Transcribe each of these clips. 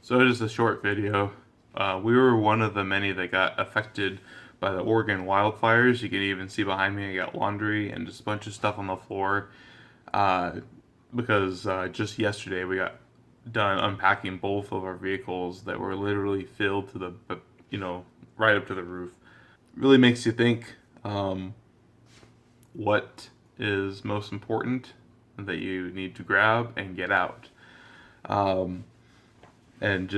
So just a short video. We were one of the many that got affected by the Oregon wildfires. You can even see behind me I got laundry and just a bunch of stuff on the floor. Uh, because just yesterday we got done unpacking both of our vehicles that were literally filled to you know, right up to the roof. Really makes you think what is most important that you need to grab and get out. Um, and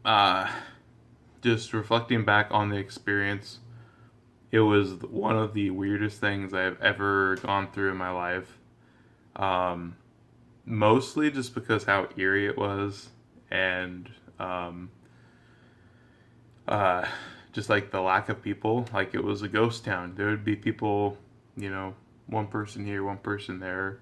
uh, just reflecting back on the experience, it was one of the weirdest things I've ever gone through in my life. Um, Mostly just because how eerie it was, and um, uh, just like the lack of people. Like it was a ghost town. There would be people, you know, one person here, one person there,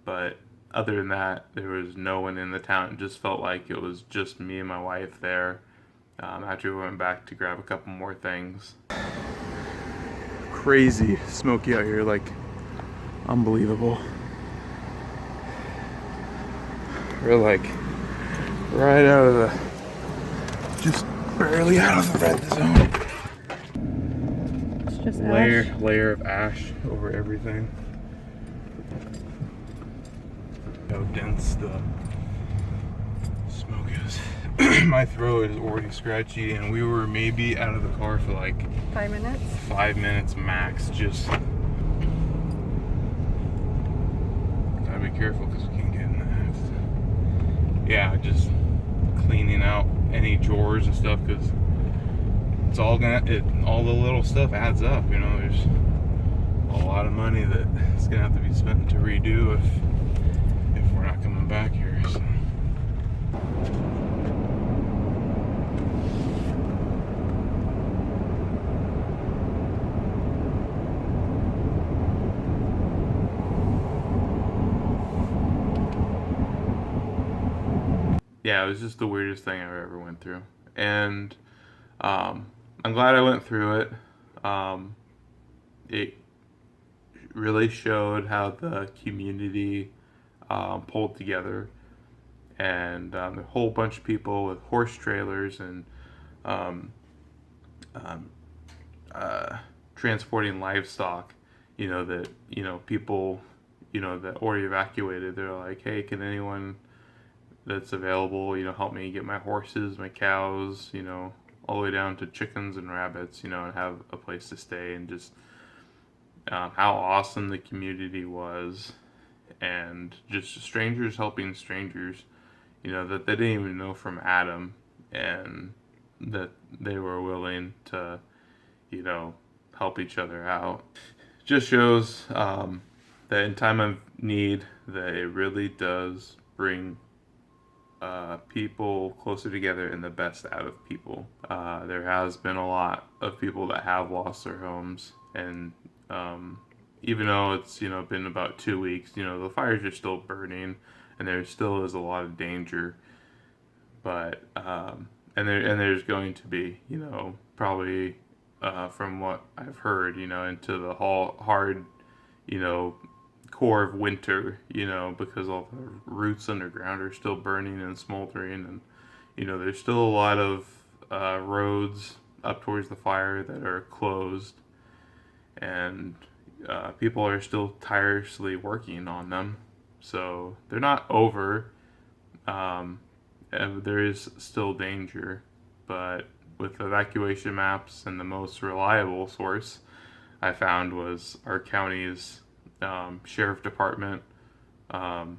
but other than that, there was no one in the town. It just felt like it was just me and my wife there. After we went back to grab a couple more things. Crazy smoky out here, like unbelievable. We're like right out of just barely out of the red zone. It's just Layer of ash over everything. How dense the smoke is. My throat is already scratchy, and we were maybe out of the car for like 5 minutes. 5 minutes max. Just gotta be careful because we can get in that. Yeah, just cleaning out any drawers and stuff because it's all all the little stuff adds up. You know, there's a lot of money that's gonna have to be spent to redo if we're not coming back here. So. Yeah, it was just the weirdest thing I've ever went through, and I'm glad I went through it. It really showed how the community pulled together, and a whole bunch of people with horse trailers and um, um, uh, transporting livestock. People, that already evacuated. They're like, hey, can anyone that's available, help me get my horses, my cows, all the way down to chickens and rabbits, and have a place to stay, and just how awesome the community was, and just strangers helping strangers, that they didn't even know from Adam, and that they were willing to, help each other out. Just shows that in time of need, that it really does bring people closer together and the best out of people. There has been a lot of people that have lost their homes, and even though it's been about 2 weeks, the fires are still burning, and there still is a lot of danger. But there's going to be probably from what I've heard into the hard you know core of winter, because all the roots underground are still burning and smoldering, and there's still a lot of roads up towards the fire that are closed, and people are still tirelessly working on them, so they're not over. And there is still danger, but with evacuation maps, and the most reliable source I found was our county's sheriff department, to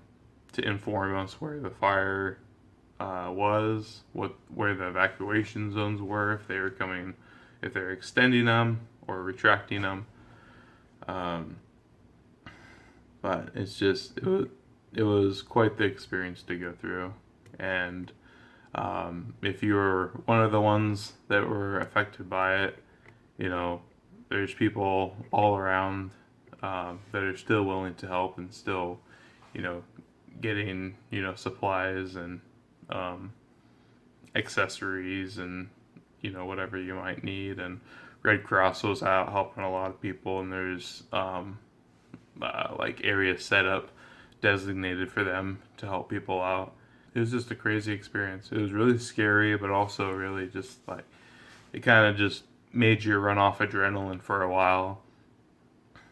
inform us where the fire was, where the evacuation zones were, if they're extending them or retracting them. But it was quite the experience to go through, and if you were one of the ones that were affected by it, there's people all around that are still willing to help, and still, getting, supplies and accessories, and, whatever you might need. And Red Cross was out helping a lot of people, and there's like areas set up designated for them to help people out. it was just a crazy experience. It was really scary, but also really just like it kind of just made you run off adrenaline for a while.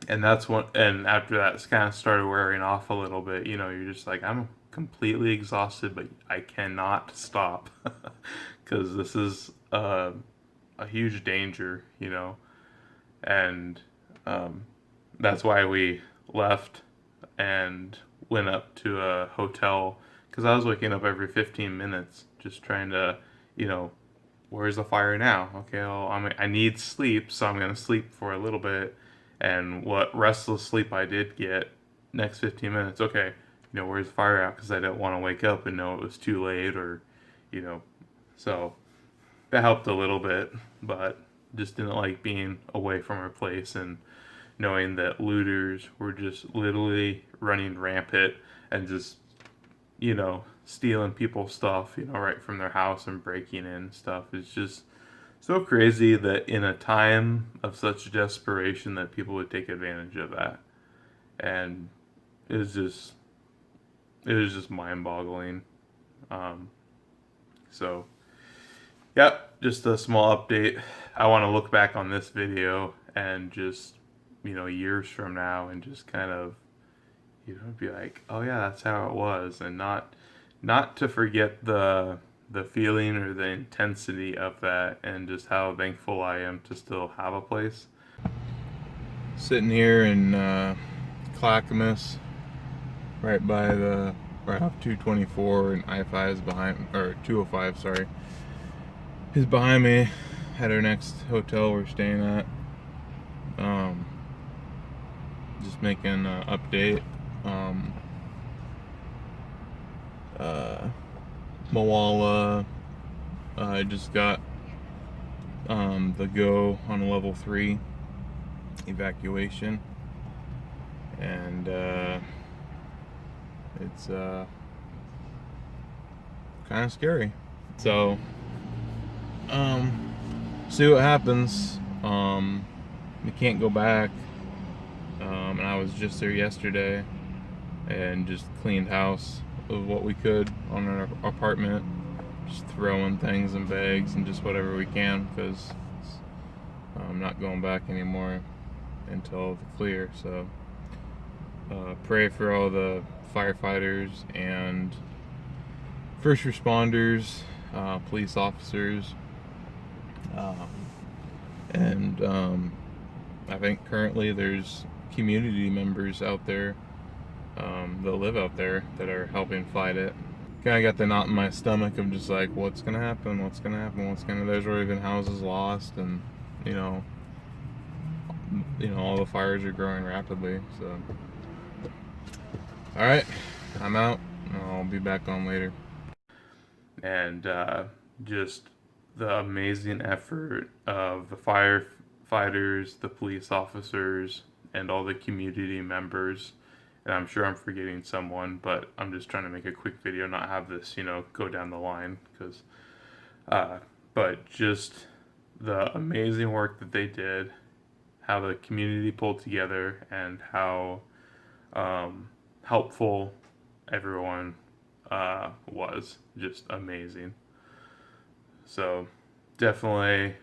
And that's what, and after that, it's kind of started wearing off a little bit. You know, you're just like, I'm completely exhausted, but I cannot stop because this is a huge danger, you know. And um, that's why we left and went up to a hotel because I was waking up every 15 minutes just trying to, you know, where's the fire now? Okay, well, I need sleep, so I'm gonna sleep for a little bit. And what restless sleep I did get, next 15 minutes, okay, you know, where's the fire at? Because I didn't want to wake up and know it was too late, or, you know, so that helped a little bit, but just didn't like being away from our place and knowing that looters were just literally running rampant and just, you know, stealing people's stuff, you know, right from their house and breaking in and stuff. It's just so crazy that in a time of such desperation that people would take advantage of that. And it was just mind-boggling. Um, so, yep, just a small update. I want to look back on this video and just, you know, years from now and just kind of, you know, be like, oh yeah, that's how it was, and not to forget the feeling or the intensity of that, and just how thankful I am to still have a place. Sitting here in Clackamas, right by the right off 224, and I-5 is behind, or 205, sorry, is behind me at our next hotel we're staying at. Just making an update. Moala, I just got the go on level 3 evacuation, and it's kind of scary. So see what happens. We can't go back, and I was just there yesterday and just cleaned house of what we could on our apartment, just throwing things in bags and just whatever we can, because I'm not going back anymore until the clear. So pray for all the firefighters and first responders, police officers, and I think currently there's community members out there that live out there that are helping fight it. Kind of got the knot in my stomach of just like, what's gonna happen? What's gonna happen? There's already been houses lost, and you know, all the fires are growing rapidly. So, all right, I'm out. I'll be back on later. And just the amazing effort of the firefighters, the police officers, and all the community members. And I'm sure I'm forgetting someone, but I'm just trying to make a quick video, not have this, you know, go down the line, because, but just the amazing work that they did, how the community pulled together, and how helpful everyone was, just amazing. So definitely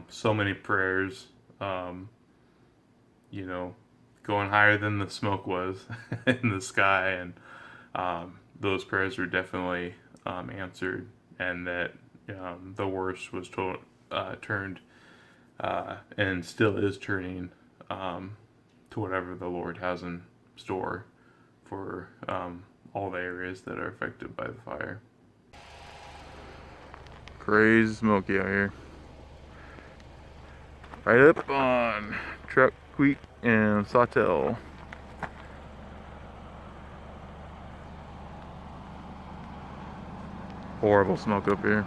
so many prayers, you know, going higher than the smoke was in the sky, and those prayers were definitely answered, and that the worst was turned and still is turning to whatever the Lord has in store for all the areas that are affected by the fire. Crazy smoky out here. Right up on Truck Creek and Sawtell. Horrible smoke up here.